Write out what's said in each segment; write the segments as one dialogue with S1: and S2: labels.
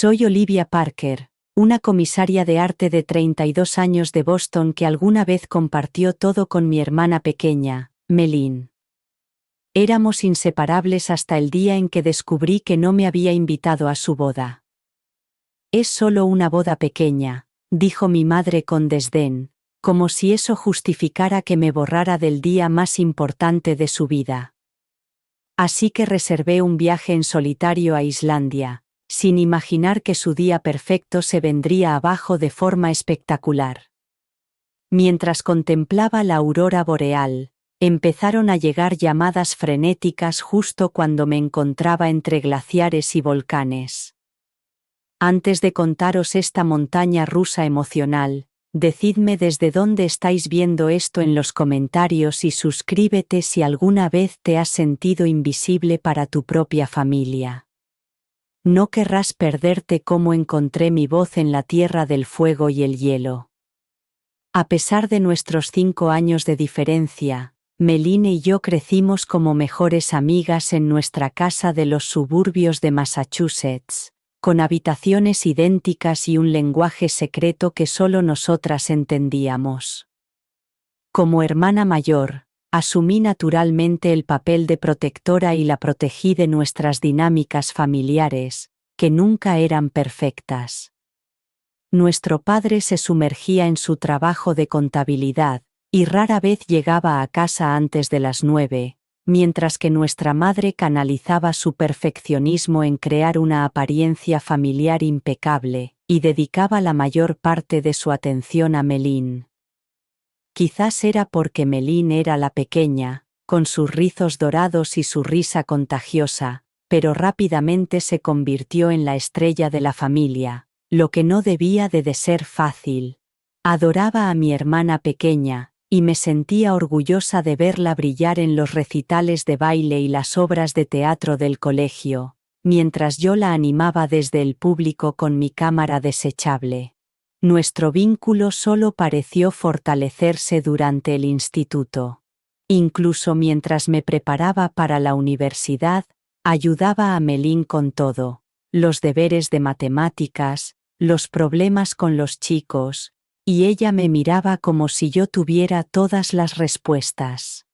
S1: Soy Olivia Parker, una comisaria de arte de 32 años de Boston que alguna vez compartió todo con mi hermana pequeña, Melin. Éramos inseparables hasta el día en que descubrí que no me había invitado a su boda. Es solo una boda pequeña, dijo mi madre con desdén, como si eso justificara que me borrara del día más importante de su vida. Así que reservé un viaje en solitario a Islandia, sin imaginar que su día perfecto se vendría abajo de forma espectacular. Mientras contemplaba la aurora boreal, empezaron a llegar llamadas frenéticas justo cuando me encontraba entre glaciares y volcanes. Antes de contaros esta montaña rusa emocional, decidme desde dónde estáis viendo esto en los comentarios y suscríbete si alguna vez te has sentido invisible para tu propia familia. No querrás perderte cómo encontré mi voz en la tierra del fuego y el hielo. A pesar de nuestros 5 años de diferencia, Melin y yo crecimos como mejores amigas en nuestra casa de los suburbios de Massachusetts, con habitaciones idénticas y un lenguaje secreto que solo nosotras entendíamos. Como hermana mayor, asumí naturalmente el papel de protectora y la protegí de nuestras dinámicas familiares, que nunca eran perfectas. Nuestro padre se sumergía en su trabajo de contabilidad, y rara vez llegaba a casa antes de las 9, mientras que nuestra madre canalizaba su perfeccionismo en crear una apariencia familiar impecable, y dedicaba la mayor parte de su atención a Melin. Quizás era porque Melin era la pequeña, con sus rizos dorados y su risa contagiosa, pero rápidamente se convirtió en la estrella de la familia, lo que no debía de ser fácil. Adoraba a mi hermana pequeña, y me sentía orgullosa de verla brillar en los recitales de baile y las obras de teatro del colegio, mientras yo la animaba desde el público con mi cámara desechable. Nuestro vínculo solo pareció fortalecerse durante el instituto. Incluso mientras me preparaba para la universidad, ayudaba a Melin con todo: los deberes de matemáticas, los problemas con los chicos, y ella me miraba como si yo tuviera todas las respuestas.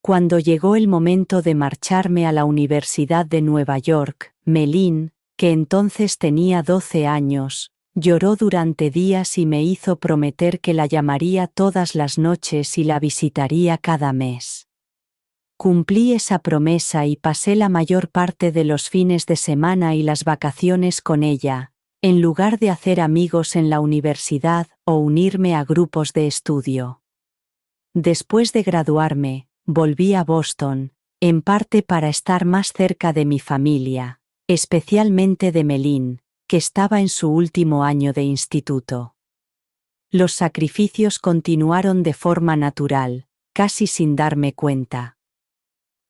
S1: Cuando llegó el momento de marcharme a la Universidad de Nueva York, Melin, que entonces tenía 12 años, lloró durante días y me hizo prometer que la llamaría todas las noches y la visitaría cada mes. Cumplí esa promesa y pasé la mayor parte de los fines de semana y las vacaciones con ella, en lugar de hacer amigos en la universidad o unirme a grupos de estudio. Después de graduarme, volví a Boston, en parte para estar más cerca de mi familia, especialmente de Melin, que estaba en su último año de instituto. Los sacrificios continuaron de forma natural, casi sin darme cuenta.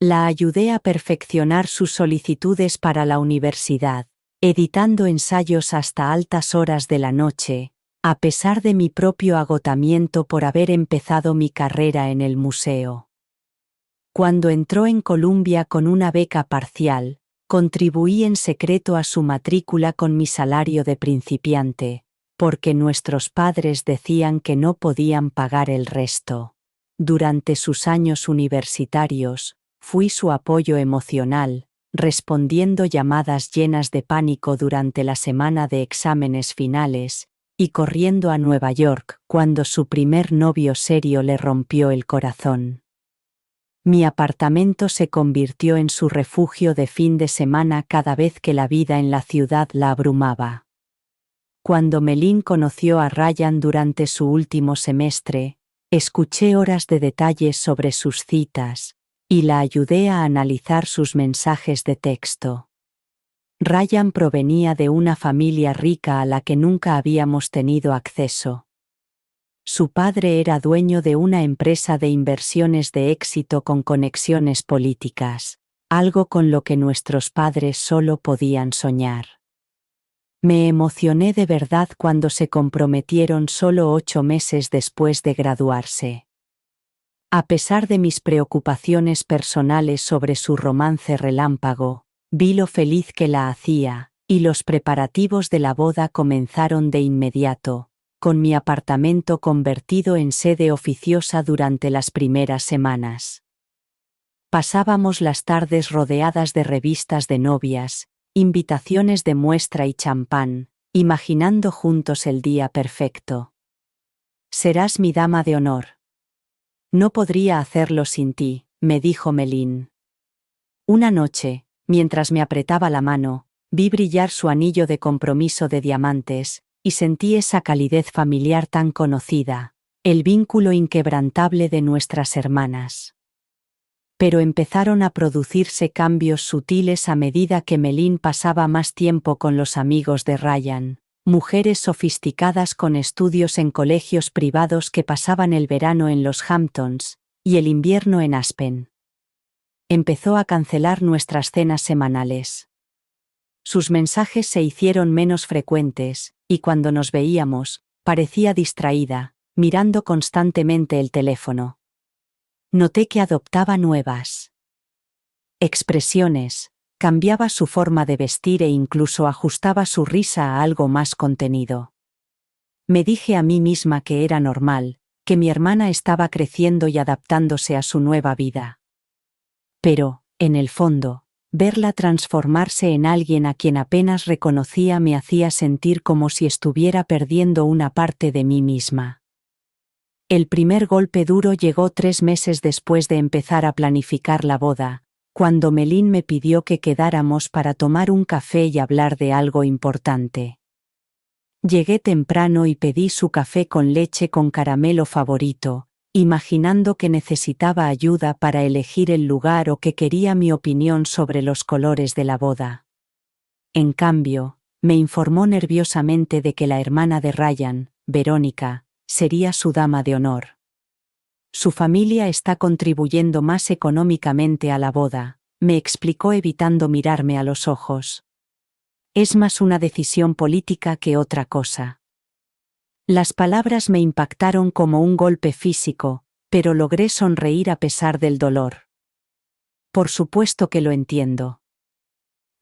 S1: La ayudé a perfeccionar sus solicitudes para la universidad, editando ensayos hasta altas horas de la noche, a pesar de mi propio agotamiento por haber empezado mi carrera en el museo. Cuando entró en Columbia con una beca parcial, contribuí en secreto a su matrícula con mi salario de principiante, porque nuestros padres decían que no podían pagar el resto. Durante sus años universitarios, fui su apoyo emocional, respondiendo llamadas llenas de pánico durante la semana de exámenes finales, y corriendo a Nueva York cuando su primer novio serio le rompió el corazón. Mi apartamento se convirtió en su refugio de fin de semana cada vez que la vida en la ciudad la abrumaba. Cuando Melin conoció a Ryan durante su último semestre, escuché horas de detalles sobre sus citas, y la ayudé a analizar sus mensajes de texto. Ryan provenía de una familia rica a la que nunca habíamos tenido acceso. Su padre era dueño de una empresa de inversiones de éxito con conexiones políticas, algo con lo que nuestros padres solo podían soñar. Me emocioné de verdad cuando se comprometieron solo 8 meses después de graduarse. A pesar de mis preocupaciones personales sobre su romance relámpago, vi lo feliz que la hacía, Y los preparativos de la boda comenzaron de inmediato, con mi apartamento convertido en sede oficiosa durante las primeras semanas. Pasábamos las tardes rodeadas de revistas de novias, invitaciones de muestra y champán, imaginando juntos el día perfecto. «Serás mi dama de honor». «No podría hacerlo sin ti», me dijo Melín. Una noche, mientras me apretaba la mano, vi brillar su anillo de compromiso de diamantes, y sentí esa calidez familiar tan conocida, el vínculo inquebrantable de nuestras hermanas. Pero empezaron a producirse cambios sutiles a medida que Melín pasaba más tiempo con los amigos de Ryan, mujeres sofisticadas con estudios en colegios privados que pasaban el verano en los Hamptons, y el invierno en Aspen. Empezó a cancelar nuestras cenas semanales. Sus mensajes se hicieron menos frecuentes, y cuando nos veíamos, parecía distraída, mirando constantemente el teléfono. Noté que adoptaba nuevas expresiones, cambiaba su forma de vestir e incluso ajustaba su risa a algo más contenido. Me dije a mí misma que era normal, que mi hermana estaba creciendo y adaptándose a su nueva vida. Pero, en el fondo, verla transformarse en alguien a quien apenas reconocía me hacía sentir como si estuviera perdiendo una parte de mí misma. El primer golpe duro llegó 3 meses después de empezar a planificar la boda, cuando Melín me pidió que quedáramos para tomar un café y hablar de algo importante. Llegué temprano y pedí su café con leche con caramelo favorito, imaginando que necesitaba ayuda para elegir el lugar o que quería mi opinión sobre los colores de la boda. En cambio, me informó nerviosamente de que la hermana de Ryan, Verónica, sería su dama de honor. Su familia está contribuyendo más económicamente a la boda, me explicó evitando mirarme a los ojos. Es más una decisión política que otra cosa. Las palabras me impactaron como un golpe físico, pero logré sonreír a pesar del dolor. Por supuesto que lo entiendo.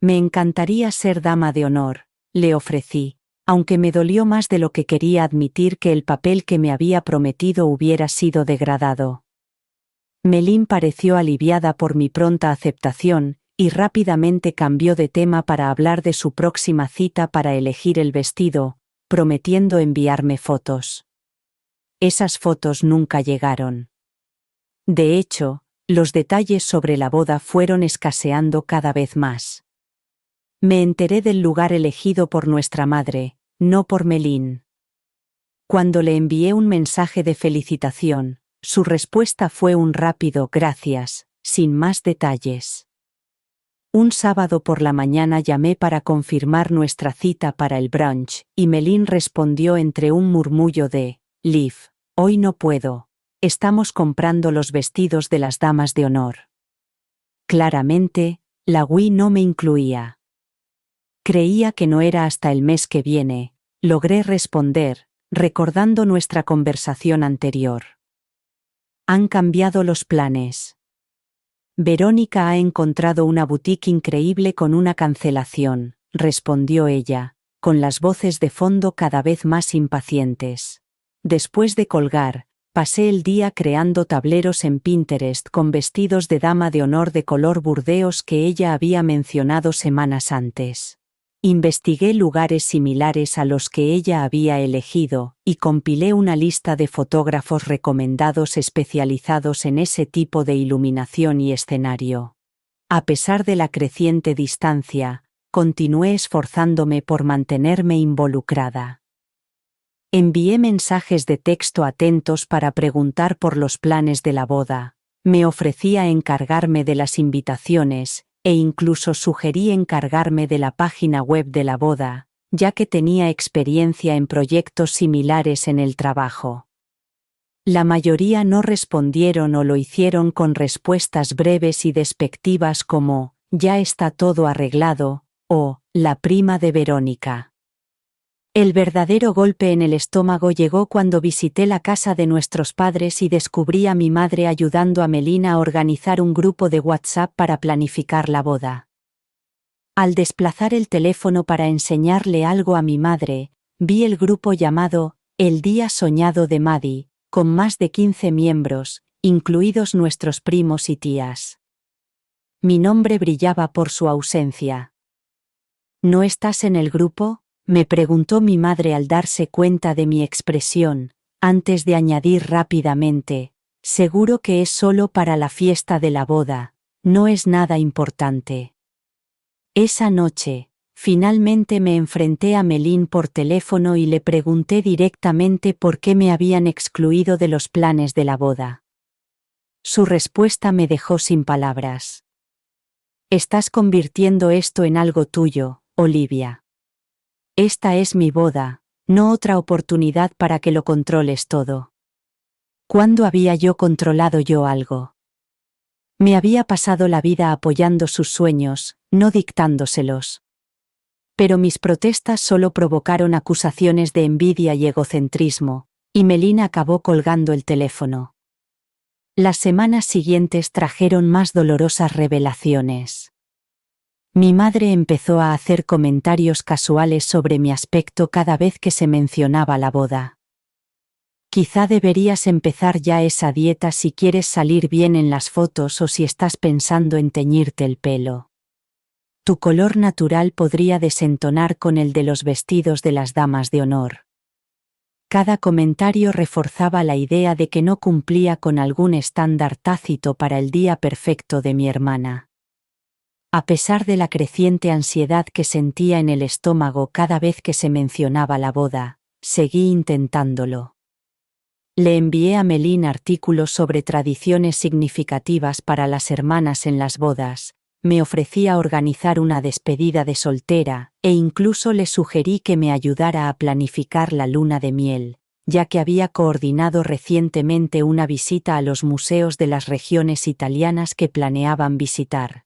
S1: Me encantaría ser dama de honor, le ofrecí, aunque me dolió más de lo que quería admitir que el papel que me había prometido hubiera sido degradado. Melín pareció aliviada por mi pronta aceptación, y rápidamente cambió de tema para hablar de su próxima cita para elegir el vestido, prometiendo enviarme fotos. Esas fotos nunca llegaron. De hecho, los detalles sobre la boda fueron escaseando cada vez más. Me enteré del lugar elegido por nuestra madre, no por Melín. Cuando le envié un mensaje de felicitación, su respuesta fue un rápido gracias, sin más detalles. Un sábado por la mañana llamé para confirmar nuestra cita para el brunch, y Melín respondió entre un murmullo de «Liv, hoy no puedo. Estamos comprando los vestidos de las damas de honor». Claramente, la Wii no me incluía. Creía que no era hasta el mes que viene, logré responder, recordando nuestra conversación anterior. Han cambiado los planes. Verónica ha encontrado una boutique increíble con una cancelación, respondió ella, con las voces de fondo cada vez más impacientes. Después de colgar, pasé el día creando tableros en Pinterest con vestidos de dama de honor de color burdeos que ella había mencionado semanas antes. Investigué lugares similares a los que ella había elegido, y compilé una lista de fotógrafos recomendados especializados en ese tipo de iluminación y escenario. A pesar de la creciente distancia, continué esforzándome por mantenerme involucrada. Envié mensajes de texto atentos para preguntar por los planes de la boda, me ofrecí a encargarme de las invitaciones, e incluso sugerí encargarme de la página web de la boda, ya que tenía experiencia en proyectos similares en el trabajo. La mayoría no respondieron o lo hicieron con respuestas breves y despectivas como «ya está todo arreglado» o «la prima de Verónica». El verdadero golpe en el estómago llegó cuando visité la casa de nuestros padres y descubrí a mi madre ayudando a Melina a organizar un grupo de WhatsApp para planificar la boda. Al desplazar el teléfono para enseñarle algo a mi madre, vi el grupo llamado El Día Soñado de Maddie, con más de 15 miembros, incluidos nuestros primos y tías. Mi nombre brillaba por su ausencia. ¿No estás en el grupo?, me preguntó mi madre al darse cuenta de mi expresión, antes de añadir rápidamente: seguro que es solo para la fiesta de la boda, no es nada importante. Esa noche, finalmente me enfrenté a Melín por teléfono y le pregunté directamente por qué me habían excluido de los planes de la boda. Su respuesta me dejó sin palabras. Estás convirtiendo esto en algo tuyo, Olivia. Esta es mi boda, no otra oportunidad para que lo controles todo. ¿Cuándo había yo controlado yo algo? Me había pasado la vida apoyando sus sueños, no dictándoselos. Pero mis protestas solo provocaron acusaciones de envidia y egocentrismo, y Melina acabó colgando el teléfono. Las semanas siguientes trajeron más dolorosas revelaciones. Mi madre empezó a hacer comentarios casuales sobre mi aspecto cada vez que se mencionaba la boda. Quizá deberías empezar ya esa dieta si quieres salir bien en las fotos o si estás pensando en teñirte el pelo. Tu color natural podría desentonar con el de los vestidos de las damas de honor. Cada comentario reforzaba la idea de que no cumplía con algún estándar tácito para el día perfecto de mi hermana. A pesar de la creciente ansiedad que sentía en el estómago cada vez que se mencionaba la boda, seguí intentándolo. Le envié a Melín artículos sobre tradiciones significativas para las hermanas en las bodas, me ofrecí a organizar una despedida de soltera, e incluso le sugerí que me ayudara a planificar la luna de miel, ya que había coordinado recientemente una visita a los museos de las regiones italianas que planeaban visitar.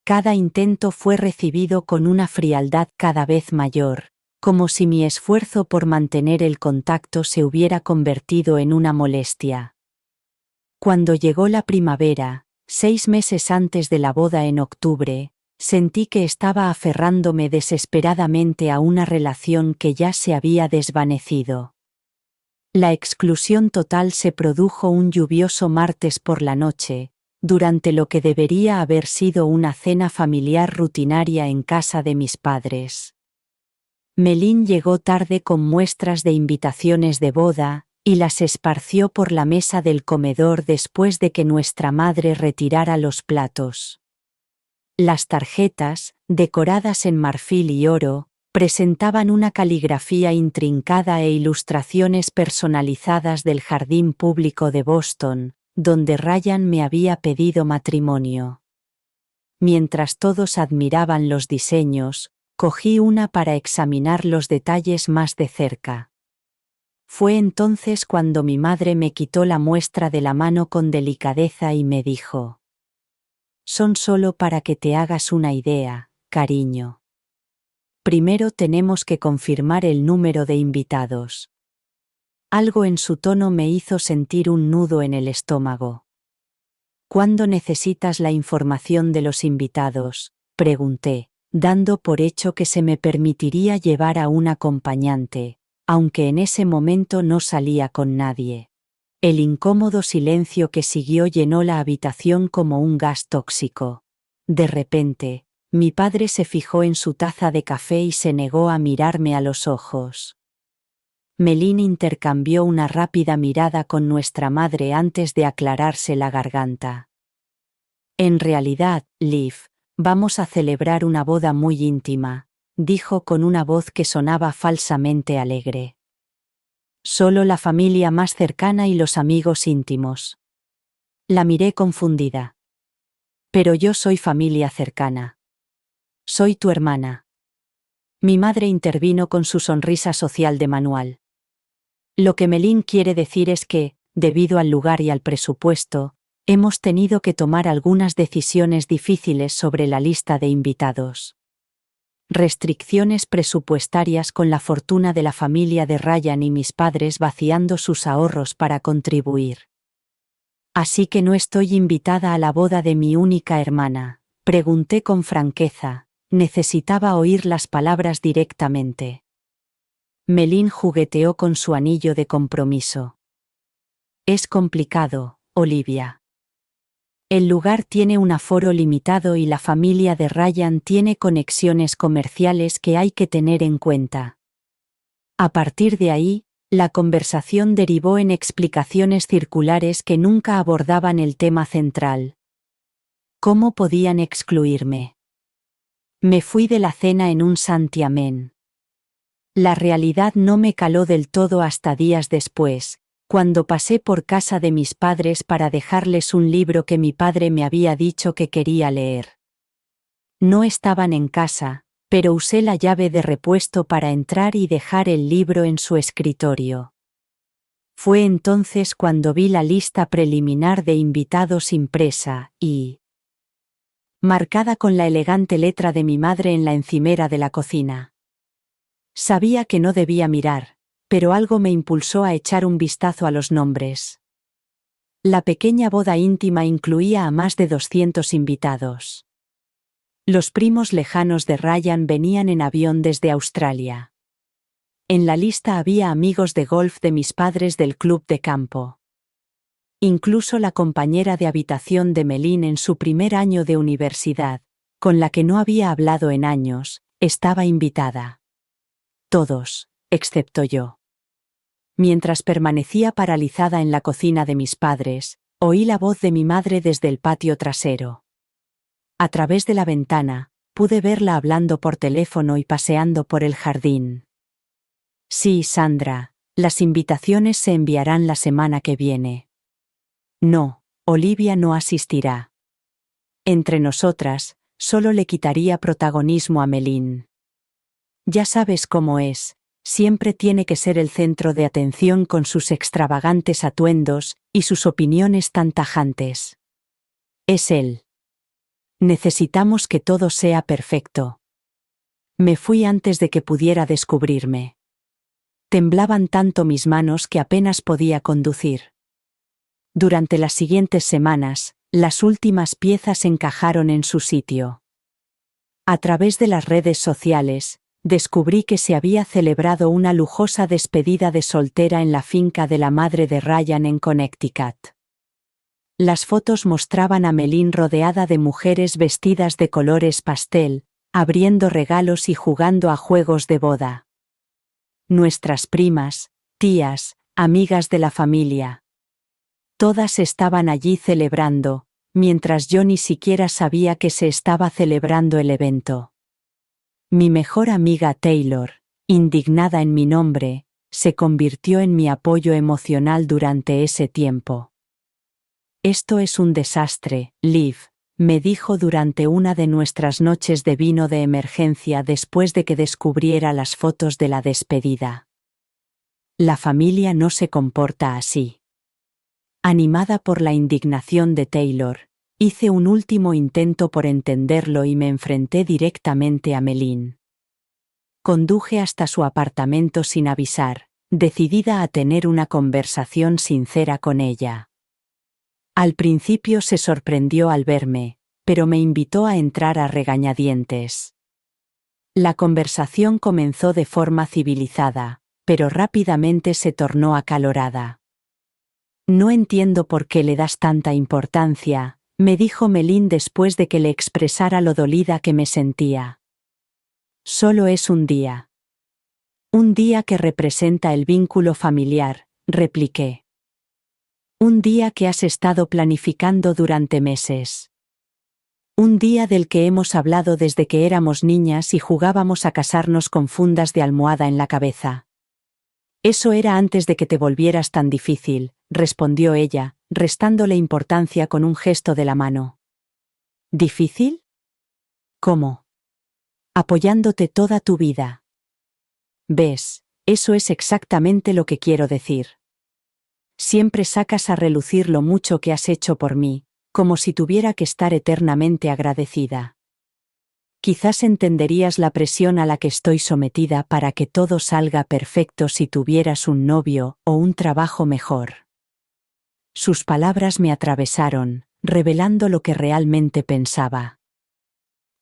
S1: Cada intento fue recibido con una frialdad cada vez mayor, como si mi esfuerzo por mantener el contacto se hubiera convertido en una molestia. Cuando llegó la primavera, 6 meses antes de la boda en octubre, sentí que estaba aferrándome desesperadamente a una relación que ya se había desvanecido. La exclusión total se produjo un lluvioso martes por la noche, durante lo que debería haber sido una cena familiar rutinaria en casa de mis padres. Melín llegó tarde con muestras de invitaciones de boda, y las esparció por la mesa del comedor después de que nuestra madre retirara los platos. Las tarjetas, decoradas en marfil y oro, presentaban una caligrafía intrincada e ilustraciones personalizadas del jardín público de Boston, donde Ryan me había pedido matrimonio. Mientras todos admiraban los diseños, cogí una para examinar los detalles más de cerca. Fue entonces cuando mi madre me quitó la muestra de la mano con delicadeza y me dijo: «Son solo para que te hagas una idea, cariño. Primero tenemos que confirmar el número de invitados». Algo en su tono me hizo sentir un nudo en el estómago. «¿Cuándo necesitas la información de los invitados?», pregunté, dando por hecho que se me permitiría llevar a un acompañante, aunque en ese momento no salía con nadie. El incómodo silencio que siguió llenó la habitación como un gas tóxico. De repente, mi padre se fijó en su taza de café y se negó a mirarme a los ojos. Melín intercambió una rápida mirada con nuestra madre antes de aclararse la garganta. «En realidad, Liv, vamos a celebrar una boda muy íntima», dijo con una voz que sonaba falsamente alegre. «Solo la familia más cercana y los amigos íntimos». La miré confundida. «Pero yo soy familia cercana. Soy tu hermana». Mi madre intervino con su sonrisa social de manual. «Lo que Melín quiere decir es que, debido al lugar y al presupuesto, hemos tenido que tomar algunas decisiones difíciles sobre la lista de invitados. Restricciones presupuestarias con la fortuna de la familia de Ryan y mis padres vaciando sus ahorros para contribuir. Así que no estoy invitada a la boda de mi única hermana», pregunté con franqueza, Necesitaba oír las palabras directamente. Melín jugueteó con su anillo de compromiso. Es complicado, Olivia. El lugar tiene un aforo limitado y la familia de Ryan tiene conexiones comerciales que hay que tener en cuenta. A partir de ahí, la conversación derivó en explicaciones circulares que nunca abordaban el tema central. ¿Cómo podían excluirme? Me fui de la cena en un santiamén. La realidad no me caló del todo hasta días después, cuando pasé por casa de mis padres para dejarles un libro que mi padre me había dicho que quería leer. No estaban en casa, pero usé la llave de repuesto para entrar y dejar el libro en su escritorio. Fue entonces cuando vi la lista preliminar de invitados impresa y marcada con la elegante letra de mi madre en la encimera de la cocina. Sabía que no debía mirar, pero algo me impulsó a echar un vistazo a los nombres. La pequeña boda íntima incluía a más de 200 invitados. Los primos lejanos de Ryan venían en avión desde Australia. En la lista había amigos de golf de mis padres del club de campo. Incluso la compañera de habitación de Melín en su primer año de universidad, con la que no había hablado en años, estaba invitada. Todos, excepto yo. Mientras permanecía paralizada en la cocina de mis padres, oí la voz de mi madre desde el patio trasero. A través de la ventana, pude verla hablando por teléfono y paseando por el jardín. Sí, Sandra, las invitaciones se enviarán la semana que viene. No, Olivia no asistirá. Entre nosotras, solo le quitaría protagonismo a Melín. Ya sabes cómo es, siempre tiene que ser el centro de atención con sus extravagantes atuendos y sus opiniones tan tajantes. Es él. Necesitamos que todo sea perfecto. Me fui antes de que pudiera descubrirme. Temblaban tanto mis manos que apenas podía conducir. Durante las siguientes semanas, las últimas piezas encajaron en su sitio. A través de las redes sociales, descubrí que se había celebrado una lujosa despedida de soltera en la finca de la madre de Ryan en Connecticut. Las fotos mostraban a Melín rodeada de mujeres vestidas de colores pastel, abriendo regalos y jugando a juegos de boda. Nuestras primas, tías, amigas de la familia. Todas estaban allí celebrando, mientras yo ni siquiera sabía que se estaba celebrando el evento. Mi mejor amiga Taylor, indignada en mi nombre, se convirtió en mi apoyo emocional durante ese tiempo. Esto es un desastre, Liv, me dijo durante una de nuestras noches de vino de emergencia después de que descubriera las fotos de la despedida. La familia no se comporta así. Animada por la indignación de Taylor, hice un último intento por entenderlo y me enfrenté directamente a Melín. Conduje hasta su apartamento sin avisar, decidida a tener una conversación sincera con ella. Al principio se sorprendió al verme, pero me invitó a entrar a regañadientes. La conversación comenzó de forma civilizada, pero rápidamente se tornó acalorada. No entiendo por qué le das tanta importancia, me dijo Melín después de que le expresara lo dolida que me sentía. Solo es un día. Un día que representa el vínculo familiar, repliqué. Un día que has estado planificando durante meses. Un día del que hemos hablado desde que éramos niñas y jugábamos a casarnos con fundas de almohada en la cabeza. Eso era antes de que te volvieras tan difícil, respondió ella, restándole importancia con un gesto de la mano. ¿Difícil? ¿Cómo? Apoyándote toda tu vida. ¿Ves? Eso es exactamente lo que quiero decir. Siempre sacas a relucir lo mucho que has hecho por mí, como si tuviera que estar eternamente agradecida. Quizás entenderías la presión a la que estoy sometida para que todo salga perfecto si tuvieras un novio o un trabajo mejor. Sus palabras me atravesaron, revelando lo que realmente pensaba.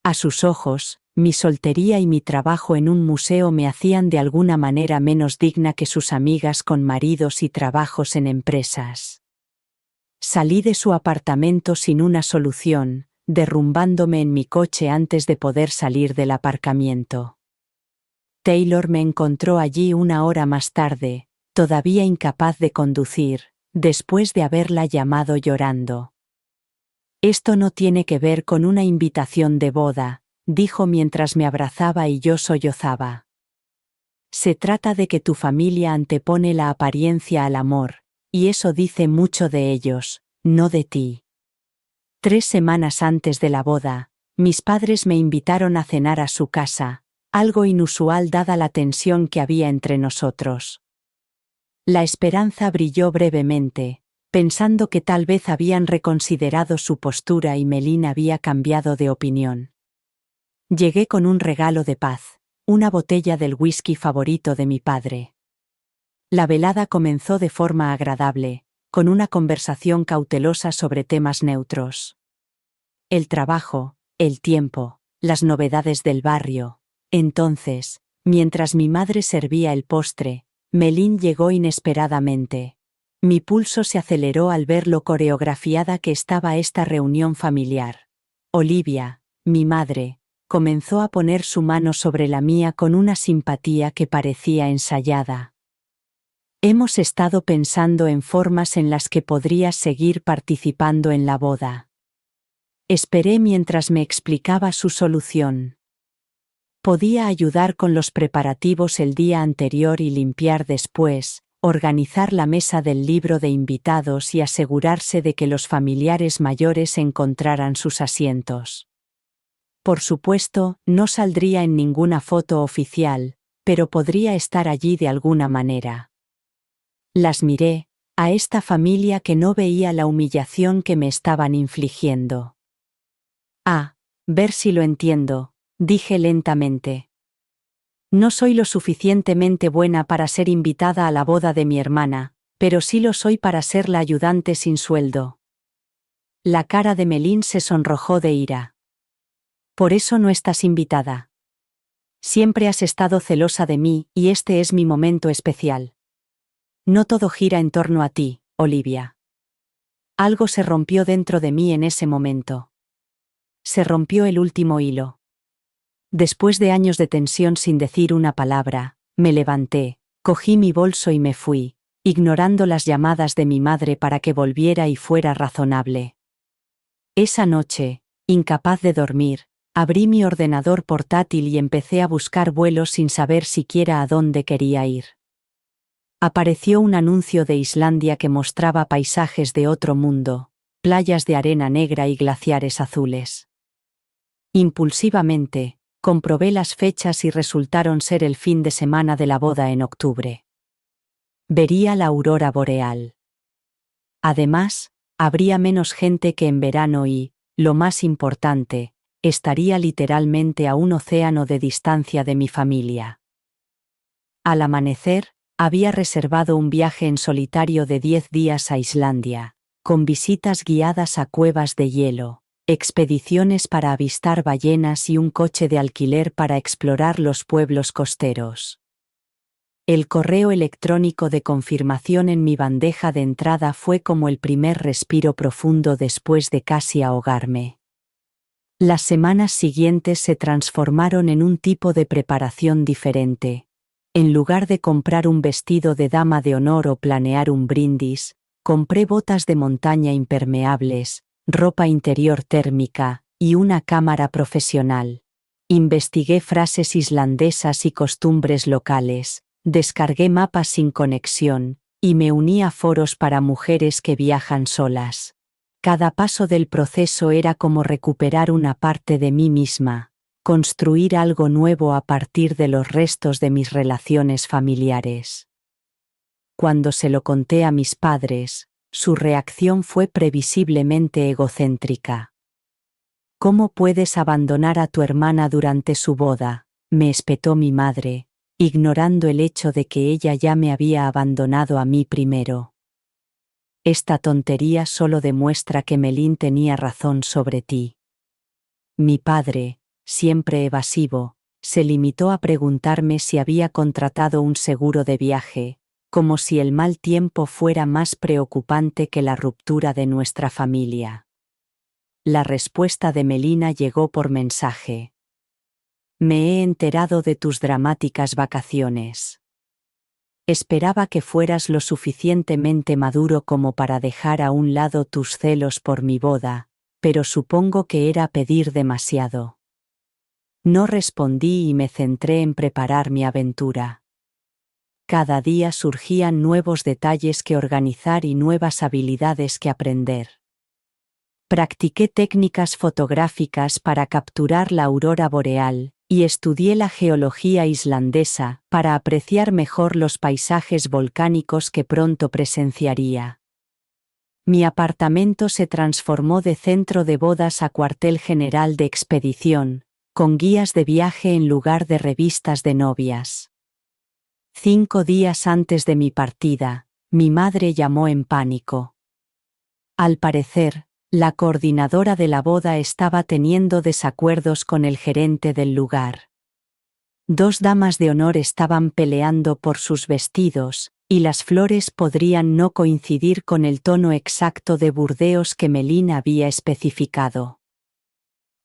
S1: A sus ojos, Mi soltería y mi trabajo en un museo me hacían de alguna manera menos digna que sus amigas con maridos y trabajos en empresas. Salí de su apartamento sin una solución, derrumbándome en mi coche antes de poder salir del aparcamiento. Taylor me encontró allí una hora más tarde, todavía incapaz de conducir, después de haberla llamado llorando. «Esto no tiene que ver con una invitación de boda», dijo mientras me abrazaba y yo sollozaba. «Se trata de que tu familia antepone la apariencia al amor, y eso dice mucho de ellos, no de ti». 3 semanas antes de la boda, mis padres me invitaron a cenar a su casa, algo inusual dada la tensión que había entre nosotros. La esperanza brilló brevemente, pensando que tal vez habían reconsiderado su postura y Melín había cambiado de opinión. Llegué con un regalo de paz, una botella del whisky favorito de mi padre. La velada comenzó de forma agradable, con una conversación cautelosa sobre temas neutros. El trabajo, el tiempo, las novedades del barrio. Entonces, mientras mi madre servía el postre, Melín llegó inesperadamente. Mi pulso se aceleró al ver lo coreografiada que estaba esta reunión familiar. Olivia, mi madre, comenzó a poner su mano sobre la mía con una simpatía que parecía ensayada. «Hemos estado pensando en formas en las que podrías seguir participando en la boda». Esperé mientras me explicaba su solución. Podía ayudar con los preparativos el día anterior y limpiar después, organizar la mesa del libro de invitados y asegurarse de que los familiares mayores encontraran sus asientos. Por supuesto, no saldría en ninguna foto oficial, pero podría estar allí de alguna manera. Las miré, a esta familia que no veía la humillación que me estaban infligiendo. Ver si lo entiendo, dije lentamente. No soy lo suficientemente buena para ser invitada a la boda de mi hermana, pero sí lo soy para ser la ayudante sin sueldo. La cara de Melín se sonrojó de ira. «Por eso no estás invitada. Siempre has estado celosa de mí y este es mi momento especial. No todo gira en torno a ti, Olivia». Algo se rompió dentro de mí en ese momento. Se rompió el último hilo. Después de años de tensión sin decir una palabra, me levanté, cogí mi bolso y me fui, ignorando las llamadas de mi madre para que volviera y fuera razonable. Esa noche, incapaz de dormir, abrí mi ordenador portátil y empecé a buscar vuelos sin saber siquiera a dónde quería ir. Apareció un anuncio de Islandia que mostraba paisajes de otro mundo, playas de arena negra y glaciares azules. Impulsivamente, comprobé las fechas y resultaron ser el fin de semana de la boda en octubre. Vería la aurora boreal. Además, habría menos gente que en verano y, lo más importante, estaría literalmente a un océano de distancia de mi familia. Al amanecer, había reservado un viaje en solitario de 10 días a Islandia, con visitas guiadas a cuevas de hielo, expediciones para avistar ballenas y un coche de alquiler para explorar los pueblos costeros. El correo electrónico de confirmación en mi bandeja de entrada fue como el primer respiro profundo después de casi ahogarme. Las semanas siguientes se transformaron en un tipo de preparación diferente. En lugar de comprar un vestido de dama de honor o planear un brindis, compré botas de montaña impermeables, ropa interior térmica y una cámara profesional. Investigué frases islandesas y costumbres locales, descargué mapas sin conexión, y me uní a foros para mujeres que viajan solas. Cada paso del proceso era como recuperar una parte de mí misma, construir algo nuevo a partir de los restos de mis relaciones familiares. Cuando se lo conté a mis padres, su reacción fue previsiblemente egocéntrica. «¿Cómo puedes abandonar a tu hermana durante su boda?», me espetó mi madre, ignorando el hecho de que ella ya me había abandonado a mí primero. «Esta tontería solo demuestra que Melín tenía razón sobre ti». Mi padre, siempre evasivo, se limitó a preguntarme si había contratado un seguro de viaje, como si el mal tiempo fuera más preocupante que la ruptura de nuestra familia. La respuesta de Melina llegó por mensaje. Me he enterado de tus dramáticas vacaciones. Esperaba que fueras lo suficientemente maduro como para dejar a un lado tus celos por mi boda, pero supongo que era pedir demasiado. No respondí y me centré en preparar mi aventura. Cada día surgían nuevos detalles que organizar y nuevas habilidades que aprender. Practiqué técnicas fotográficas para capturar la aurora boreal, y estudié la geología islandesa para apreciar mejor los paisajes volcánicos que pronto presenciaría. Mi apartamento se transformó de centro de bodas a cuartel general de expedición, con guías de viaje en lugar de revistas de novias. 5 días antes de mi partida, mi madre llamó en pánico. Al parecer, la coordinadora de la boda estaba teniendo desacuerdos con el gerente del lugar. 2 damas de honor estaban peleando por sus vestidos, y las flores podrían no coincidir con el tono exacto de burdeos que Melina había especificado.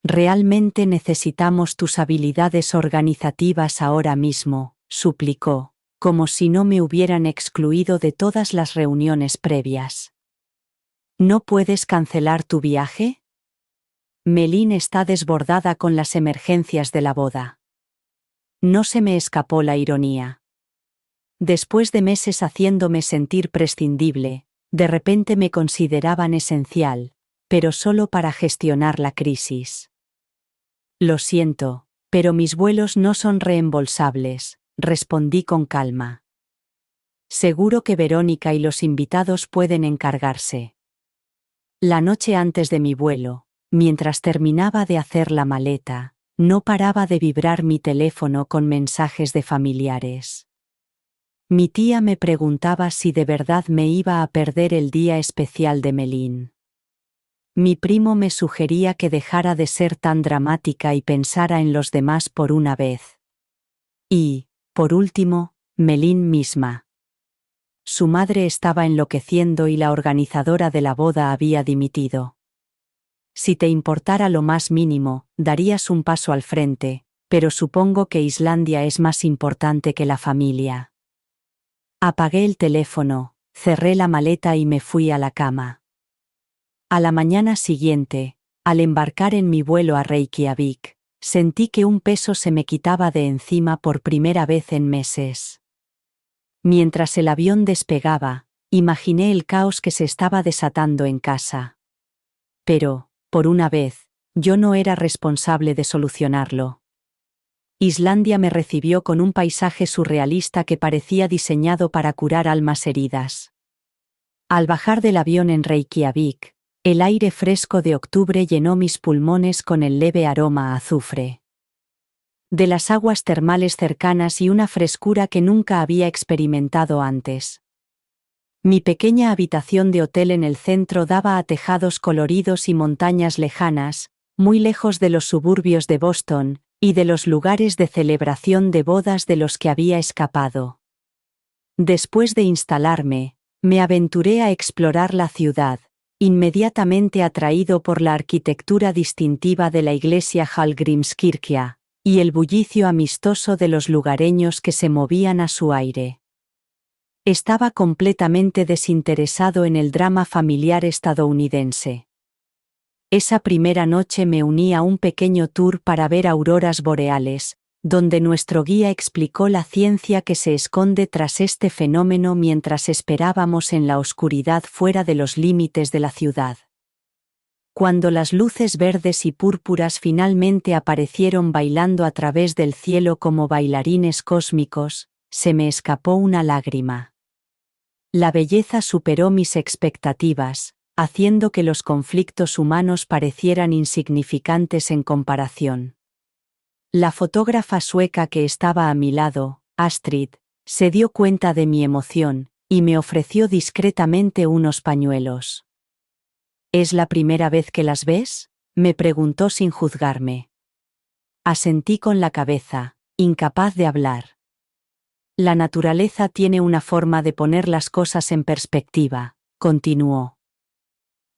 S1: Realmente necesitamos tus habilidades organizativas ahora mismo, suplicó, como si no me hubieran excluido de todas las reuniones previas. ¿No puedes cancelar tu viaje? Melin está desbordada con las emergencias de la boda. No se me escapó la ironía. Después de meses haciéndome sentir prescindible, de repente me consideraban esencial, pero solo para gestionar la crisis. Lo siento, pero mis vuelos no son reembolsables, respondí con calma. Seguro que Verónica y los invitados pueden encargarse. La noche antes de mi vuelo, mientras terminaba de hacer la maleta, no paraba de vibrar mi teléfono con mensajes de familiares. Mi tía me preguntaba si de verdad me iba a perder el día especial de Melin. Mi primo me sugería que dejara de ser tan dramática y pensara en los demás por una vez. Y, por último, Melin misma. Su madre estaba enloqueciendo y la organizadora de la boda había dimitido. Si te importara lo más mínimo, darías un paso al frente, pero supongo que Islandia es más importante que la familia. Apagué el teléfono, cerré la maleta y me fui a la cama. A la mañana siguiente, al embarcar en mi vuelo a Reykjavik, sentí que un peso se me quitaba de encima por primera vez en meses. Mientras el avión despegaba, imaginé el caos que se estaba desatando en casa. Pero, por una vez, yo no era responsable de solucionarlo. Islandia me recibió con un paisaje surrealista que parecía diseñado para curar almas heridas. Al bajar del avión en Reykjavik, el aire fresco de octubre llenó mis pulmones con el leve aroma a azufre de las aguas termales cercanas y una frescura que nunca había experimentado antes. Mi pequeña habitación de hotel en el centro daba a tejados coloridos y montañas lejanas, muy lejos de los suburbios de Boston y de los lugares de celebración de bodas de los que había escapado. Después de instalarme, me aventuré a explorar la ciudad, inmediatamente atraído por la arquitectura distintiva de la iglesia Hallgrímskirkja y el bullicio amistoso de los lugareños que se movían a su aire. Estaba completamente desinteresado en el drama familiar estadounidense. Esa primera noche me uní a un pequeño tour para ver auroras boreales, donde nuestro guía explicó la ciencia que se esconde tras este fenómeno mientras esperábamos en la oscuridad fuera de los límites de la ciudad. Cuando las luces verdes y púrpuras finalmente aparecieron bailando a través del cielo como bailarines cósmicos, se me escapó una lágrima. La belleza superó mis expectativas, haciendo que los conflictos humanos parecieran insignificantes en comparación. La fotógrafa sueca que estaba a mi lado, Astrid, se dio cuenta de mi emoción, y me ofreció discretamente unos pañuelos. ¿Es la primera vez que las ves?, me preguntó sin juzgarme. Asentí con la cabeza, incapaz de hablar. La naturaleza tiene una forma de poner las cosas en perspectiva, continuó.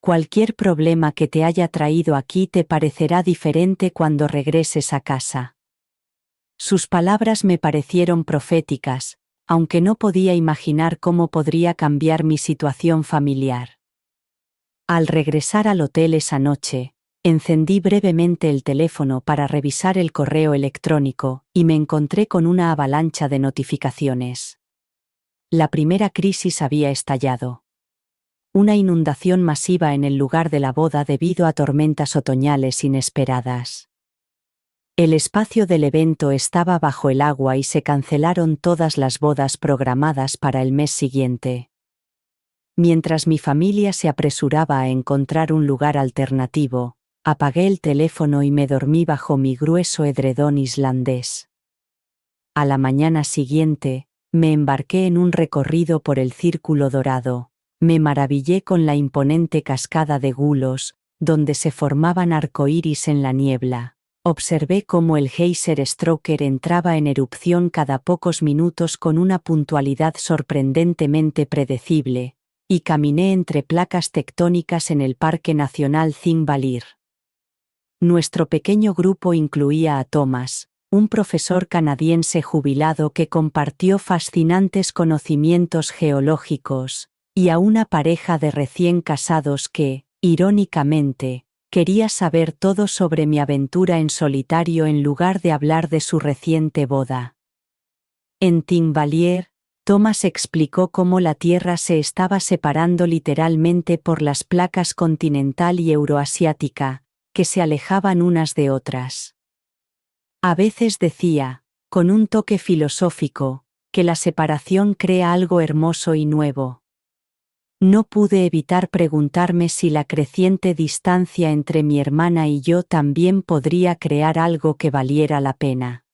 S1: Cualquier problema que te haya traído aquí te parecerá diferente cuando regreses a casa. Sus palabras me parecieron proféticas, aunque no podía imaginar cómo podría cambiar mi situación familiar. Al regresar al hotel esa noche, encendí brevemente el teléfono para revisar el correo electrónico y me encontré con una avalancha de notificaciones. La primera crisis había estallado. Una inundación masiva en el lugar de la boda debido a tormentas otoñales inesperadas. El espacio del evento estaba bajo el agua y se cancelaron todas las bodas programadas para el mes siguiente. Mientras mi familia se apresuraba a encontrar un lugar alternativo, apagué el teléfono y me dormí bajo mi grueso edredón islandés. A la mañana siguiente, me embarqué en un recorrido por el Círculo Dorado. Me maravillé con la imponente cascada de Gulos, donde se formaban arcoíris en la niebla. Observé cómo el geyser Stroker entraba en erupción cada pocos minutos con una puntualidad sorprendentemente predecible, y caminé entre placas tectónicas en el Parque Nacional Thingvellir. Nuestro pequeño grupo incluía a Thomas, un profesor canadiense jubilado que compartió fascinantes conocimientos geológicos, y a una pareja de recién casados que, irónicamente, quería saber todo sobre mi aventura en solitario en lugar de hablar de su reciente boda. En Thingvellir, Thomas explicó cómo la Tierra se estaba separando literalmente por las placas continental y euroasiática, que se alejaban unas de otras. A veces decía, con un toque filosófico, que la separación crea algo hermoso y nuevo. No pude evitar preguntarme si la creciente distancia entre mi hermana y yo también podría crear algo que valiera la pena.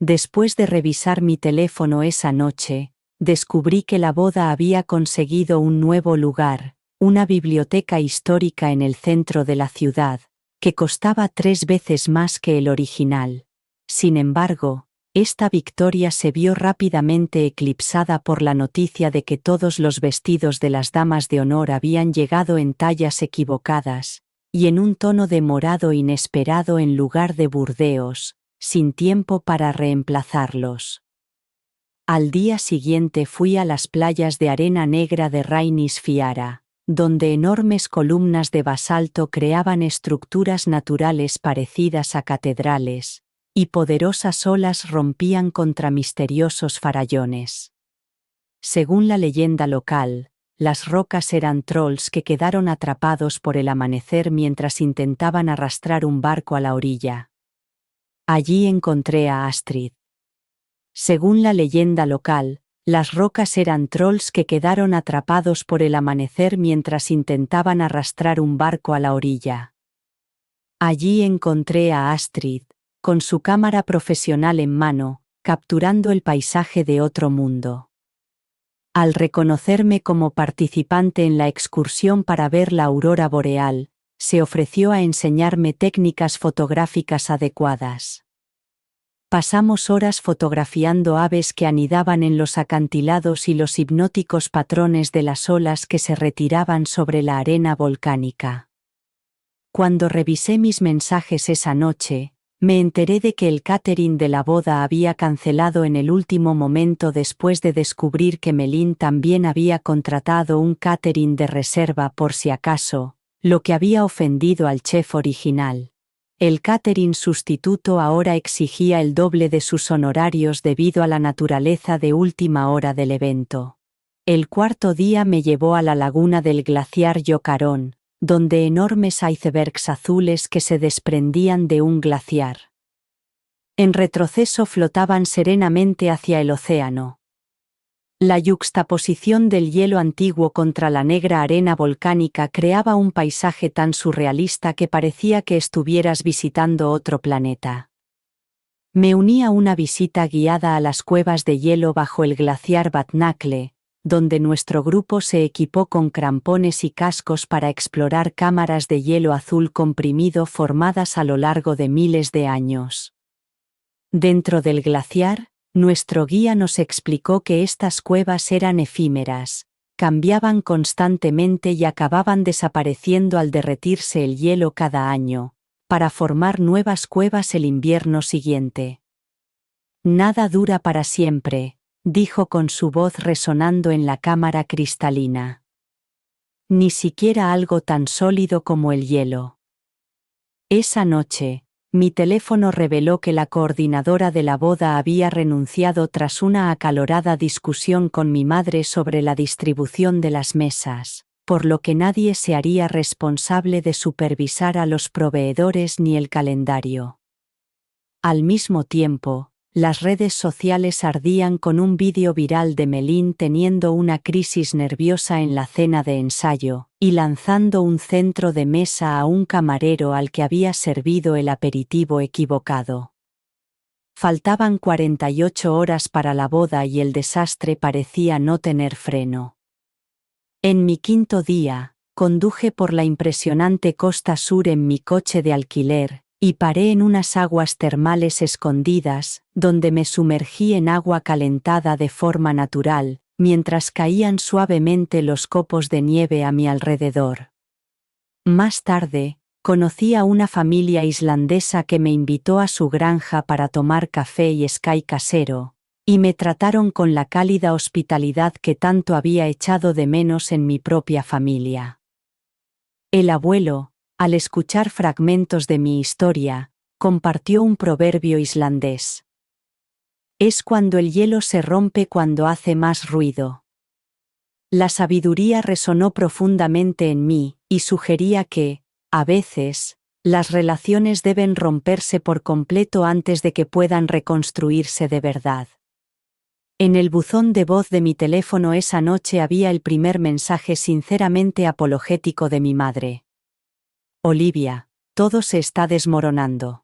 S1: Después de revisar mi teléfono esa noche, descubrí que la boda había conseguido un nuevo lugar, una biblioteca histórica en el centro de la ciudad, que costaba 3 veces más que el original. Sin embargo, esta victoria se vio rápidamente eclipsada por la noticia de que todos los vestidos de las damas de honor habían llegado en tallas equivocadas, y en un tono de morado inesperado en lugar de burdeos, sin tiempo para reemplazarlos. Al día siguiente fui a las playas de arena negra de Reynisfjara, donde enormes columnas de basalto creaban estructuras naturales parecidas a catedrales, y poderosas olas rompían contra misteriosos farallones. Según la leyenda local, las rocas eran trolls que quedaron atrapados por el amanecer mientras intentaban arrastrar un barco a la orilla. Allí encontré a Astrid. Según la leyenda local, las rocas eran trolls que quedaron atrapados por el amanecer mientras intentaban arrastrar un barco a la orilla. Allí encontré a Astrid, con su cámara profesional en mano, capturando el paisaje de otro mundo. Al reconocerme como participante en la excursión para ver la aurora boreal, se ofreció a enseñarme técnicas fotográficas adecuadas. Pasamos horas fotografiando aves que anidaban en los acantilados y los hipnóticos patrones de las olas que se retiraban sobre la arena volcánica. Cuando revisé mis mensajes esa noche, me enteré de que el catering de la boda había cancelado en el último momento después de descubrir que Melin también había contratado un catering de reserva por si acaso, lo que había ofendido al chef original. El catering sustituto ahora exigía el doble de sus honorarios debido a la naturaleza de última hora del evento. El cuarto día me llevó a la laguna del glaciar Yocarón, donde enormes icebergs azules que se desprendían de un glaciar. En retroceso flotaban serenamente hacia el océano. La yuxtaposición del hielo antiguo contra la negra arena volcánica creaba un paisaje tan surrealista que parecía que estuvieras visitando otro planeta. Me uní a una visita guiada a las cuevas de hielo bajo el glaciar Vatnajökull, donde nuestro grupo se equipó con crampones y cascos para explorar cámaras de hielo azul comprimido formadas a lo largo de miles de años. Dentro del glaciar, nuestro guía nos explicó que estas cuevas eran efímeras, cambiaban constantemente y acababan desapareciendo al derretirse el hielo cada año, para formar nuevas cuevas el invierno siguiente. Nada dura para siempre, dijo con su voz resonando en la cámara cristalina. Ni siquiera algo tan sólido como el hielo. Esa noche, mi teléfono reveló que la coordinadora de la boda había renunciado tras una acalorada discusión con mi madre sobre la distribución de las mesas, por lo que nadie se haría responsable de supervisar a los proveedores ni el calendario. Al mismo tiempo, las redes sociales ardían con un vídeo viral de Melin teniendo una crisis nerviosa en la cena de ensayo, y lanzando un centro de mesa a un camarero al que había servido el aperitivo equivocado. Faltaban 48 horas para la boda y el desastre parecía no tener freno. En mi quinto día, conduje por la impresionante costa sur en mi coche de alquiler, y paré en unas aguas termales escondidas, donde me sumergí en agua calentada de forma natural, mientras caían suavemente los copos de nieve a mi alrededor. Más tarde, conocí a una familia islandesa que me invitó a su granja para tomar café y sky casero, y me trataron con la cálida hospitalidad que tanto había echado de menos en mi propia familia. El abuelo, al escuchar fragmentos de mi historia, compartió un proverbio islandés. Es cuando el hielo se rompe cuando hace más ruido. La sabiduría resonó profundamente en mí, y sugería que, a veces, las relaciones deben romperse por completo antes de que puedan reconstruirse de verdad. En el buzón de voz de mi teléfono esa noche había el primer mensaje sinceramente apologético de mi madre. Olivia, todo se está desmoronando.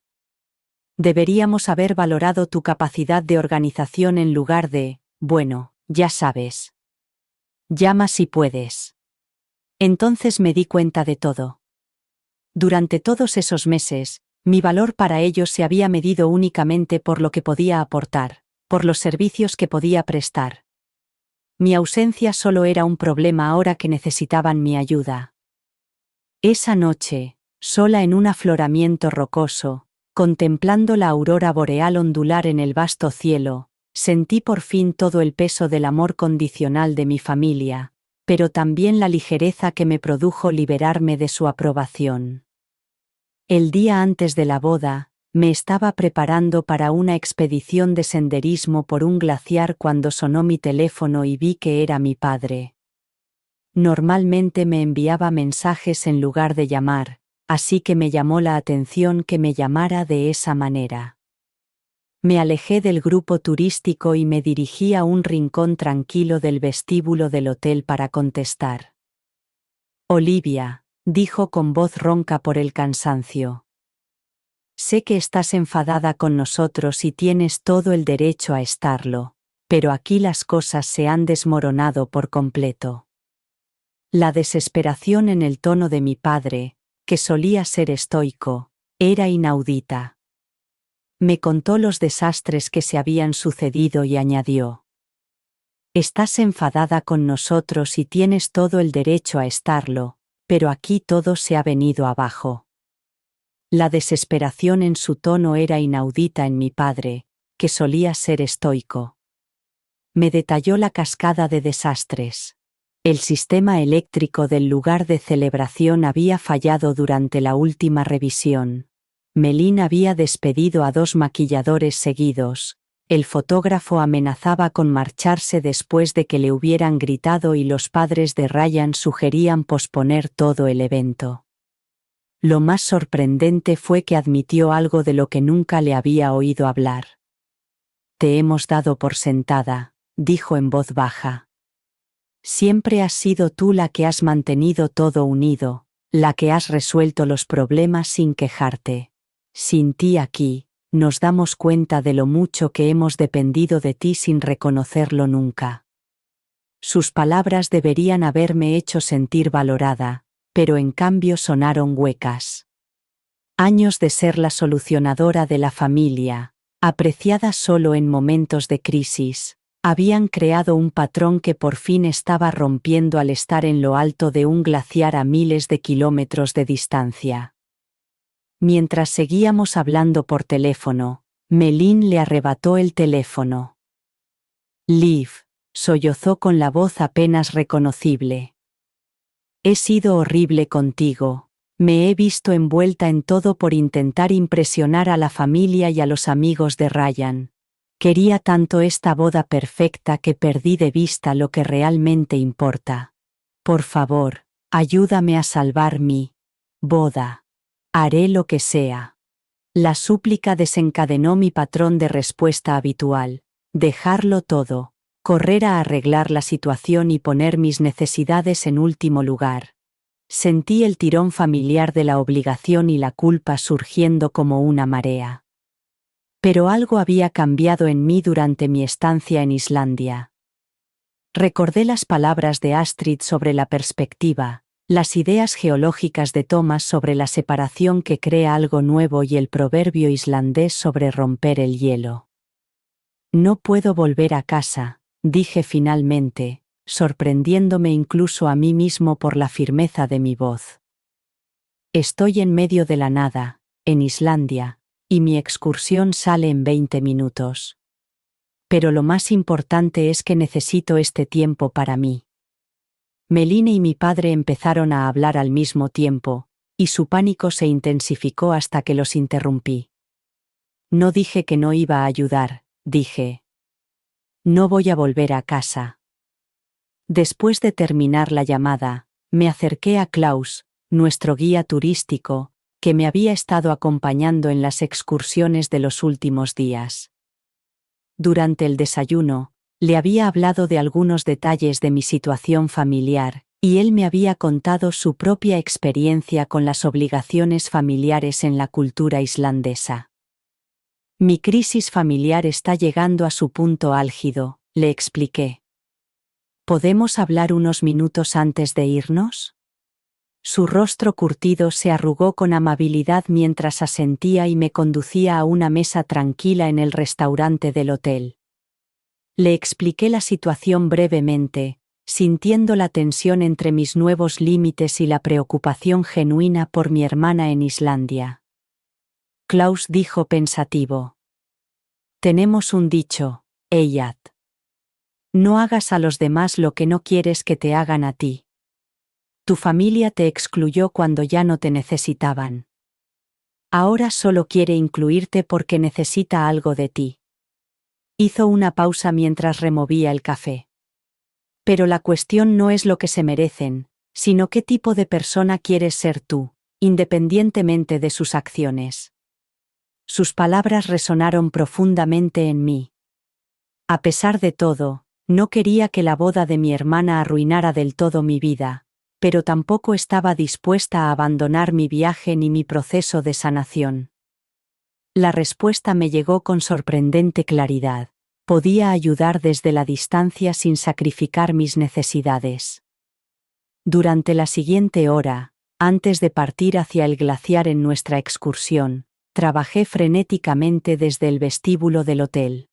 S1: Deberíamos haber valorado tu capacidad de organización en lugar de, bueno, ya sabes. Llama si puedes. Entonces me di cuenta de todo. Durante todos esos meses, mi valor para ellos se había medido únicamente por lo que podía aportar, por los servicios que podía prestar. Mi ausencia solo era un problema ahora que necesitaban mi ayuda. Esa noche, sola en un afloramiento rocoso, contemplando la aurora boreal ondular en el vasto cielo, sentí por fin todo el peso del amor condicional de mi familia, pero también la ligereza que me produjo liberarme de su aprobación. El día antes de la boda, me estaba preparando para una expedición de senderismo por un glaciar cuando sonó mi teléfono y vi que era mi padre. Normalmente me enviaba mensajes en lugar de llamar, así que me llamó la atención que me llamara de esa manera. Me alejé del grupo turístico y me dirigí a un rincón tranquilo del vestíbulo del hotel para contestar. Olivia, dijo con voz ronca por el cansancio. Sé que estás enfadada con nosotros y tienes todo el derecho a estarlo, pero aquí las cosas se han desmoronado por completo. La desesperación en el tono de mi padre, que solía ser estoico, era inaudita. Me contó los desastres que se habían sucedido y añadió: Estás enfadada con nosotros y tienes todo el derecho a estarlo, pero aquí todo se ha venido abajo. La desesperación en su tono era inaudita en mi padre, que solía ser estoico. Me detalló la cascada de desastres. El sistema eléctrico del lugar de celebración había fallado durante la última revisión. Melin había despedido a 2 maquilladores seguidos. El fotógrafo amenazaba con marcharse después de que le hubieran gritado y los padres de Ryan sugerían posponer todo el evento. Lo más sorprendente fue que admitió algo de lo que nunca le había oído hablar. Te hemos dado por sentada, dijo en voz baja. Siempre has sido tú la que has mantenido todo unido, la que has resuelto los problemas sin quejarte. Sin ti aquí, nos damos cuenta de lo mucho que hemos dependido de ti sin reconocerlo nunca. Sus palabras deberían haberme hecho sentir valorada, pero en cambio sonaron huecas. Años de ser la solucionadora de la familia, apreciada solo en momentos de crisis, habían creado un patrón que por fin estaba rompiendo al estar en lo alto de un glaciar a miles de kilómetros de distancia. Mientras seguíamos hablando por teléfono, Melín le arrebató el teléfono. Liv, sollozó con la voz apenas reconocible. He sido horrible contigo. Me he visto envuelta en todo por intentar impresionar a la familia y a los amigos de Ryan. Quería tanto esta boda perfecta que perdí de vista lo que realmente importa. Por favor, ayúdame a salvar mi boda. Haré lo que sea. La súplica desencadenó mi patrón de respuesta habitual: dejarlo todo, correr a arreglar la situación y poner mis necesidades en último lugar. Sentí el tirón familiar de la obligación y la culpa surgiendo como una marea. Pero algo había cambiado en mí durante mi estancia en Islandia. Recordé las palabras de Astrid sobre la perspectiva, las ideas geológicas de Thomas sobre la separación que crea algo nuevo y el proverbio islandés sobre romper el hielo. No puedo volver a casa, dije finalmente, sorprendiéndome incluso a mí mismo por la firmeza de mi voz. Estoy en medio de la nada, en Islandia, y mi excursión sale en 20 minutos. Pero lo más importante es que necesito este tiempo para mí. Meline y mi padre empezaron a hablar al mismo tiempo, y su pánico se intensificó hasta que los interrumpí. No dije que no iba a ayudar, dije. No voy a volver a casa. Después de terminar la llamada, me acerqué a Klaus, nuestro guía turístico, que me había estado acompañando en las excursiones de los últimos días. Durante el desayuno, le había hablado de algunos detalles de mi situación familiar, y él me había contado su propia experiencia con las obligaciones familiares en la cultura islandesa. Mi crisis familiar está llegando a su punto álgido, le expliqué. ¿Podemos hablar unos minutos antes de irnos? Su rostro curtido se arrugó con amabilidad mientras asentía y me conducía a una mesa tranquila en el restaurante del hotel. Le expliqué la situación brevemente, sintiendo la tensión entre mis nuevos límites y la preocupación genuina por mi hermana en Islandia. Klaus dijo pensativo. Tenemos un dicho, Eyjad. No hagas a los demás lo que no quieres que te hagan a ti. Tu familia te excluyó cuando ya no te necesitaban. Ahora solo quiere incluirte porque necesita algo de ti. Hizo una pausa mientras removía el café. Pero la cuestión no es lo que se merecen, sino qué tipo de persona quieres ser tú, independientemente de sus acciones. Sus palabras resonaron profundamente en mí. A pesar de todo, no quería que la boda de mi hermana arruinara del todo mi vida, pero tampoco estaba dispuesta a abandonar mi viaje ni mi proceso de sanación. La respuesta me llegó con sorprendente claridad. Podía ayudar desde la distancia sin sacrificar mis necesidades. Durante la siguiente hora, antes de partir hacia el glaciar en nuestra excursión, trabajé frenéticamente desde el vestíbulo del hotel.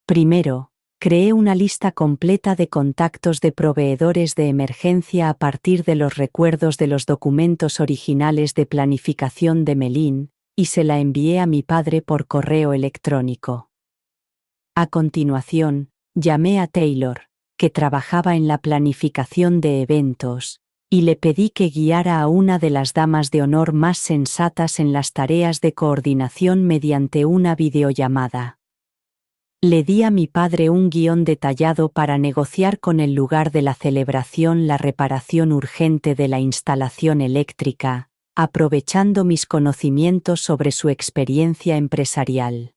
S1: Primero, creé una lista completa de contactos de proveedores de emergencia a partir de los recuerdos de los documentos originales de planificación de Melin, y se la envié a mi padre por correo electrónico. A continuación, llamé a Taylor, que trabajaba en la planificación de eventos, y le pedí que guiara a una de las damas de honor más sensatas en las tareas de coordinación mediante una videollamada. Le di a mi padre un guión detallado para negociar con el lugar de la celebración la reparación urgente de la instalación eléctrica, aprovechando mis conocimientos sobre su experiencia empresarial.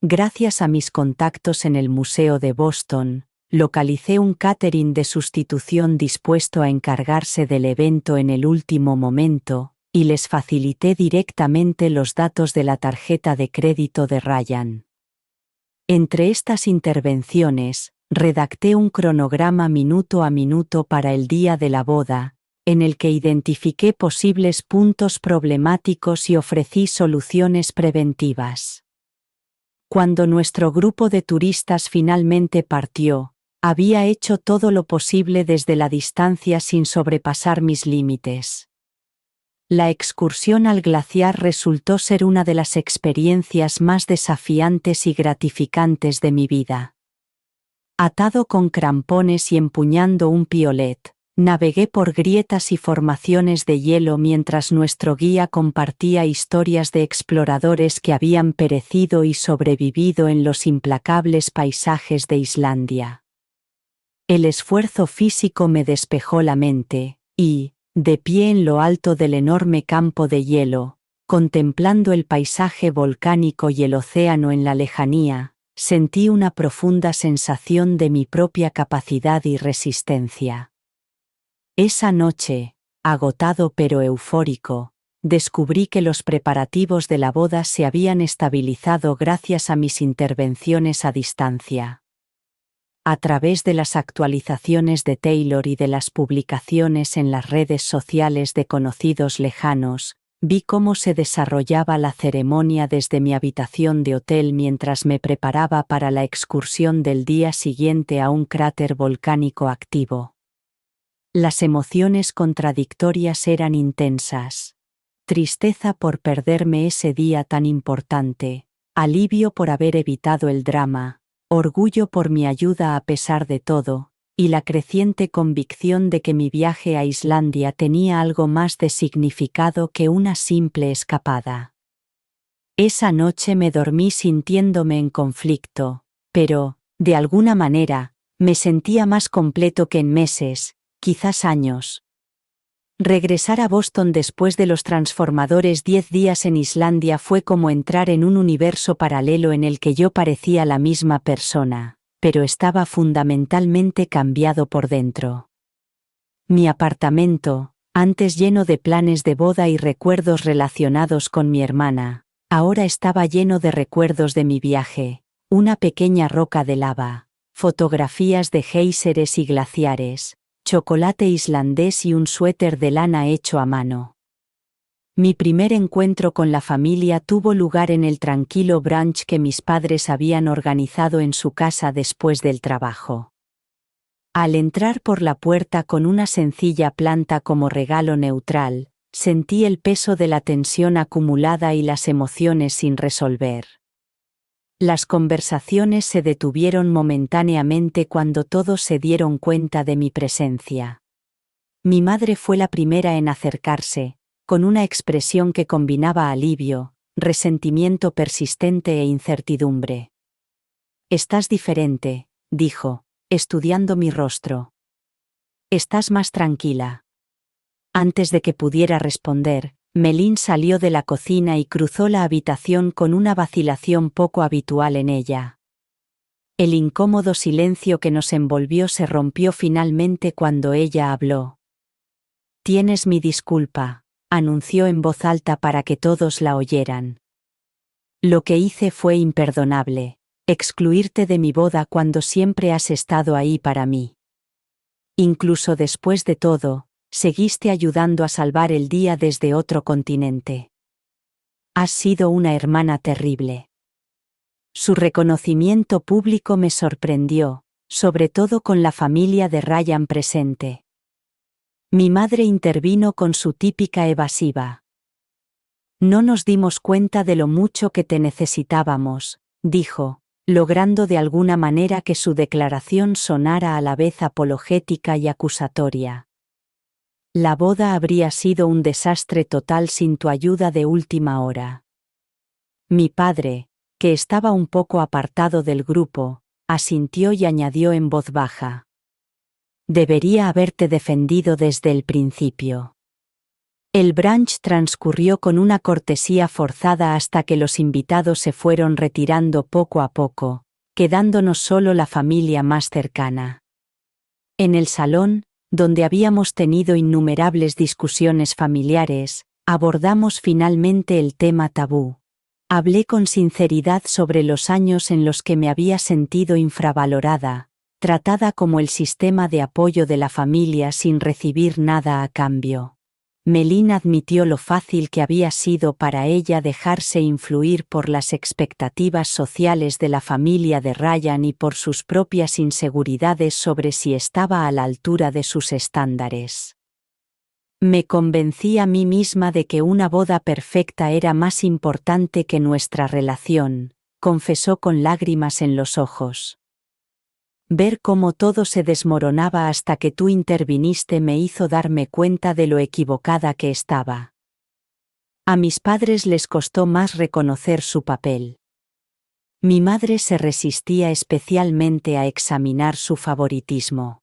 S1: Gracias a mis contactos en el Museo de Boston, localicé un catering de sustitución dispuesto a encargarse del evento en el último momento, y les facilité directamente los datos de la tarjeta de crédito de Ryan. Entre estas intervenciones, Redacté un cronograma minuto a minuto para el día de la boda, en el que identifiqué posibles puntos problemáticos y ofrecí soluciones preventivas. Cuando nuestro grupo de turistas finalmente partió, había hecho todo lo posible desde la distancia sin sobrepasar mis límites. La excursión al glaciar resultó ser una de las experiencias más desafiantes y gratificantes de mi vida. Atado con crampones y empuñando un piolet, navegué por grietas y formaciones de hielo mientras nuestro guía compartía historias de exploradores que habían perecido y sobrevivido en los implacables paisajes de Islandia. El esfuerzo físico me despejó la mente, y, de pie en lo alto del enorme campo de hielo, contemplando el paisaje volcánico y el océano en la lejanía, sentí una profunda sensación de mi propia capacidad y resistencia. Esa noche, agotado pero eufórico, descubrí que los preparativos de la boda se habían estabilizado gracias a mis intervenciones a distancia. A través de las actualizaciones de Taylor y de las publicaciones en las redes sociales de conocidos lejanos, vi cómo se desarrollaba la ceremonia desde mi habitación de hotel mientras me preparaba para la excursión del día siguiente a un cráter volcánico activo. Las emociones contradictorias eran intensas. Tristeza por perderme ese día tan importante, alivio por haber evitado el drama, orgullo por mi ayuda a pesar de todo, y la creciente convicción de que mi viaje a Islandia tenía algo más de significado que una simple escapada. Esa noche me dormí sintiéndome en conflicto, pero, de alguna manera, me sentía más completo que en meses, quizás años. Regresar a Boston después de los transformadores 10 días en Islandia fue como entrar en un universo paralelo en el que yo parecía la misma persona, pero estaba fundamentalmente cambiado por dentro. Mi apartamento, antes lleno de planes de boda y recuerdos relacionados con mi hermana, ahora estaba lleno de recuerdos de mi viaje, una pequeña roca de lava, fotografías de géiseres y glaciares, chocolate islandés y un suéter de lana hecho a mano. Mi primer encuentro con la familia tuvo lugar en el tranquilo brunch que mis padres habían organizado en su casa después del trabajo. Al entrar por la puerta con una sencilla planta como regalo neutral, sentí el peso de la tensión acumulada y las emociones sin resolver. Las conversaciones se detuvieron momentáneamente cuando todos se dieron cuenta de mi presencia. Mi madre fue la primera en acercarse, con una expresión que combinaba alivio, resentimiento persistente e incertidumbre. «Estás diferente», dijo, estudiando mi rostro. «Estás más tranquila». Antes de que pudiera responder, Melín salió de la cocina y cruzó la habitación con una vacilación poco habitual en ella. El incómodo silencio que nos envolvió se rompió finalmente cuando ella habló. «Tienes mi disculpa», anunció en voz alta para que todos la oyeran. «Lo que hice fue imperdonable, excluirte de mi boda cuando siempre has estado ahí para mí. Incluso después de todo, seguiste ayudando a salvar el día desde otro continente. Has sido una hermana terrible». Su reconocimiento público me sorprendió, sobre todo con la familia de Ryan presente. Mi madre intervino con su típica evasiva. «No nos dimos cuenta de lo mucho que te necesitábamos», dijo, logrando de alguna manera que su declaración sonara a la vez apologética y acusatoria. «La boda habría sido un desastre total sin tu ayuda de última hora». Mi padre, que estaba un poco apartado del grupo, asintió y añadió en voz baja: «Debería haberte defendido desde el principio». El brunch transcurrió con una cortesía forzada hasta que los invitados se fueron retirando poco a poco, quedándonos solo la familia más cercana. En el salón, donde habíamos tenido innumerables discusiones familiares, abordamos finalmente el tema tabú. Hablé con sinceridad sobre los años en los que me había sentido infravalorada, tratada como el sistema de apoyo de la familia sin recibir nada a cambio. Melin admitió lo fácil que había sido para ella dejarse influir por las expectativas sociales de la familia de Ryan y por sus propias inseguridades sobre si estaba a la altura de sus estándares. Me convencí a mí misma de que una boda perfecta era más importante que nuestra relación, confesó con lágrimas en los ojos. Ver cómo todo se desmoronaba hasta que tú interviniste me hizo darme cuenta de lo equivocada que estaba. A mis padres les costó más reconocer su papel. Mi madre se resistía especialmente a examinar su favoritismo.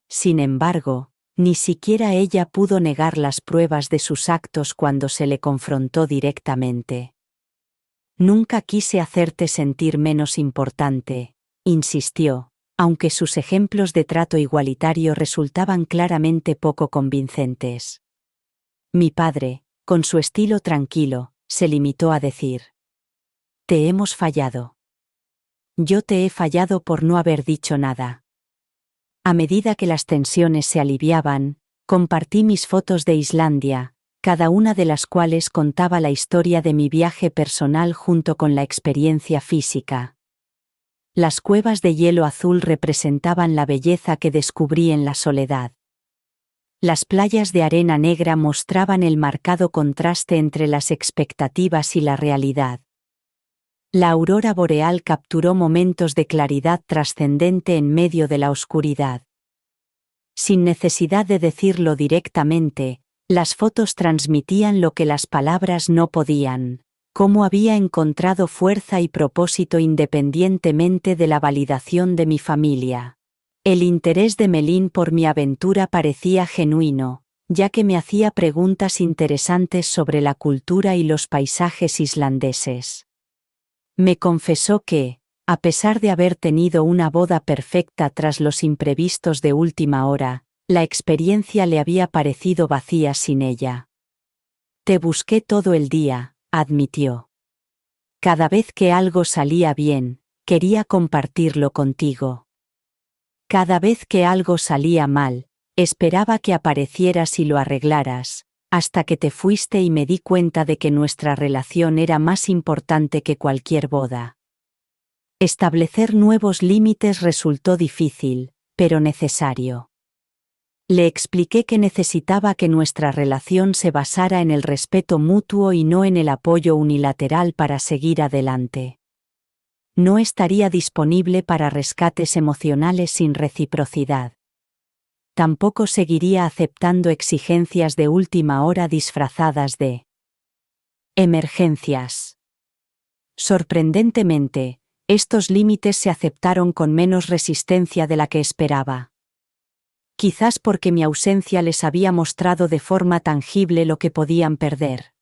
S1: Sin embargo, ni siquiera ella pudo negar las pruebas de sus actos cuando se le confrontó directamente. Nunca quise hacerte sentir menos importante, insistió, aunque sus ejemplos de trato igualitario resultaban claramente poco convincentes. Mi padre, con su estilo tranquilo, se limitó a decir: «Te hemos fallado. Yo te he fallado por no haber dicho nada». A medida que las tensiones se aliviaban, compartí mis fotos de Islandia, cada una de las cuales contaba la historia de mi viaje personal junto con la experiencia física. Las cuevas de hielo azul representaban la belleza que descubrí en la soledad. Las playas de arena negra mostraban el marcado contraste entre las expectativas y la realidad. La aurora boreal capturó momentos de claridad trascendente en medio de la oscuridad. Sin necesidad de decirlo directamente, las fotos transmitían lo que las palabras no podían: cómo había encontrado fuerza y propósito independientemente de la validación de mi familia. El interés de Melin por mi aventura parecía genuino, ya que me hacía preguntas interesantes sobre la cultura y los paisajes islandeses. Me confesó que, a pesar de haber tenido una boda perfecta tras los imprevistos de última hora, la experiencia le había parecido vacía sin ella. «Te busqué todo el día», admitió. «Cada vez que algo salía bien, quería compartirlo contigo. Cada vez que algo salía mal, esperaba que aparecieras y lo arreglaras, hasta que te fuiste y me di cuenta de que nuestra relación era más importante que cualquier boda». Establecer nuevos límites resultó difícil, pero necesario. Le expliqué que necesitaba que nuestra relación se basara en el respeto mutuo y no en el apoyo unilateral para seguir adelante. No estaría disponible para rescates emocionales sin reciprocidad. Tampoco seguiría aceptando exigencias de última hora disfrazadas de emergencias. Sorprendentemente, estos límites se aceptaron con menos resistencia de la que esperaba. Quizás porque mi ausencia les había mostrado de forma tangible lo que podían perder.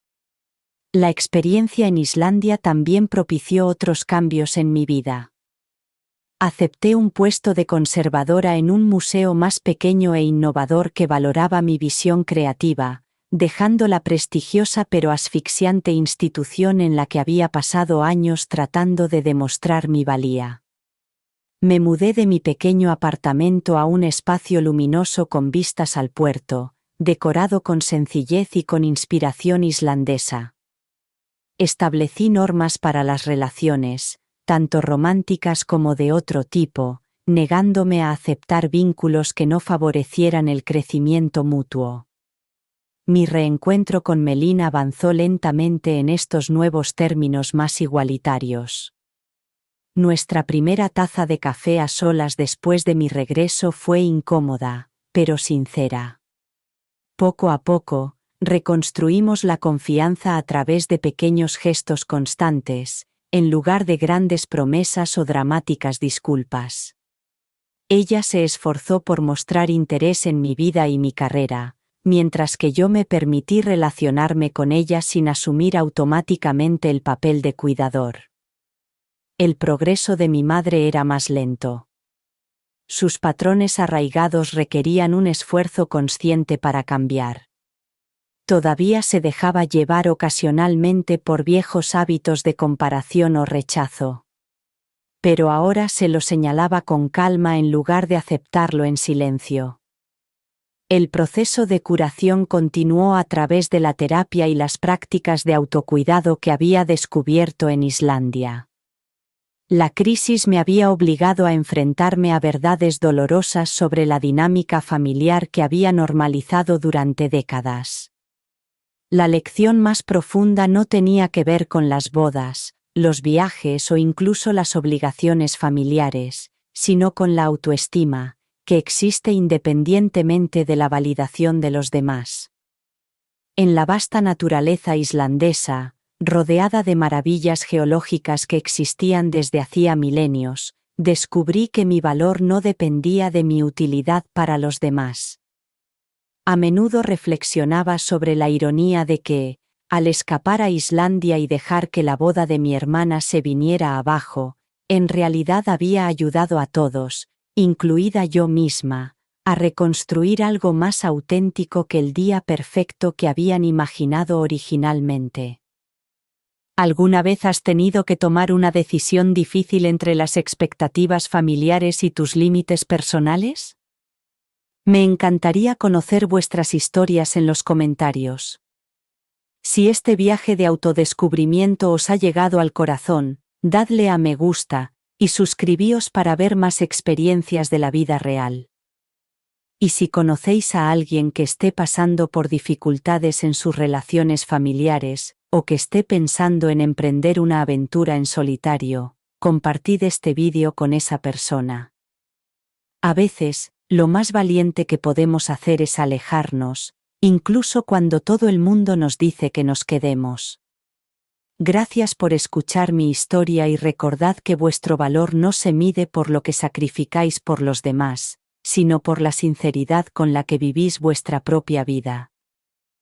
S1: La experiencia en Islandia también propició otros cambios en mi vida. Acepté un puesto de conservadora en un museo más pequeño e innovador que valoraba mi visión creativa, dejando la prestigiosa pero asfixiante institución en la que había pasado años tratando de demostrar mi valía. Me mudé de mi pequeño apartamento a un espacio luminoso con vistas al puerto, decorado con sencillez y con inspiración islandesa. Establecí normas para las relaciones, tanto románticas como de otro tipo, negándome a aceptar vínculos que no favorecieran el crecimiento mutuo. Mi reencuentro con Melin avanzó lentamente en estos nuevos términos más igualitarios. Nuestra primera taza de café a solas después de mi regreso fue incómoda, pero sincera. Poco a poco, reconstruimos la confianza a través de pequeños gestos constantes, en lugar de grandes promesas o dramáticas disculpas. Ella se esforzó por mostrar interés en mi vida y mi carrera, mientras que yo me permití relacionarme con ella sin asumir automáticamente el papel de cuidador. El progreso de mi madre era más lento. Sus patrones arraigados requerían un esfuerzo consciente para cambiar. Todavía se dejaba llevar ocasionalmente por viejos hábitos de comparación o rechazo. pero ahora se lo señalaba con calma en lugar de aceptarlo en silencio. El proceso de curación continuó a través de la terapia y las prácticas de autocuidado que había descubierto en Islandia. La crisis me había obligado a enfrentarme a verdades dolorosas sobre la dinámica familiar que había normalizado durante décadas. La lección más profunda no tenía que ver con las bodas, los viajes o incluso las obligaciones familiares, sino con la autoestima, que existe independientemente de la validación de los demás. En la vasta naturaleza islandesa, rodeada de maravillas geológicas que existían desde hacía milenios, descubrí que mi valor no dependía de mi utilidad para los demás. A menudo reflexionaba sobre la ironía de que, al escapar a Islandia y dejar que la boda de mi hermana se viniera abajo, en realidad había ayudado a todos, incluida yo misma, a reconstruir algo más auténtico que el día perfecto que habían imaginado originalmente. ¿Alguna vez has tenido que tomar una decisión difícil entre las expectativas familiares y tus límites personales? Me encantaría conocer vuestras historias en los comentarios. Si este viaje de autodescubrimiento os ha llegado al corazón, dadle a me gusta, y suscribíos para ver más experiencias de la vida real. Y si conocéis a alguien que esté pasando por dificultades en sus relaciones familiares, o que esté pensando en emprender una aventura en solitario, compartid este vídeo con esa persona. A veces, lo más valiente que podemos hacer es alejarnos, incluso cuando todo el mundo nos dice que nos quedemos. Gracias por escuchar mi historia y recordad que vuestro valor no se mide por lo que sacrificáis por los demás, sino por la sinceridad con la que vivís vuestra propia vida.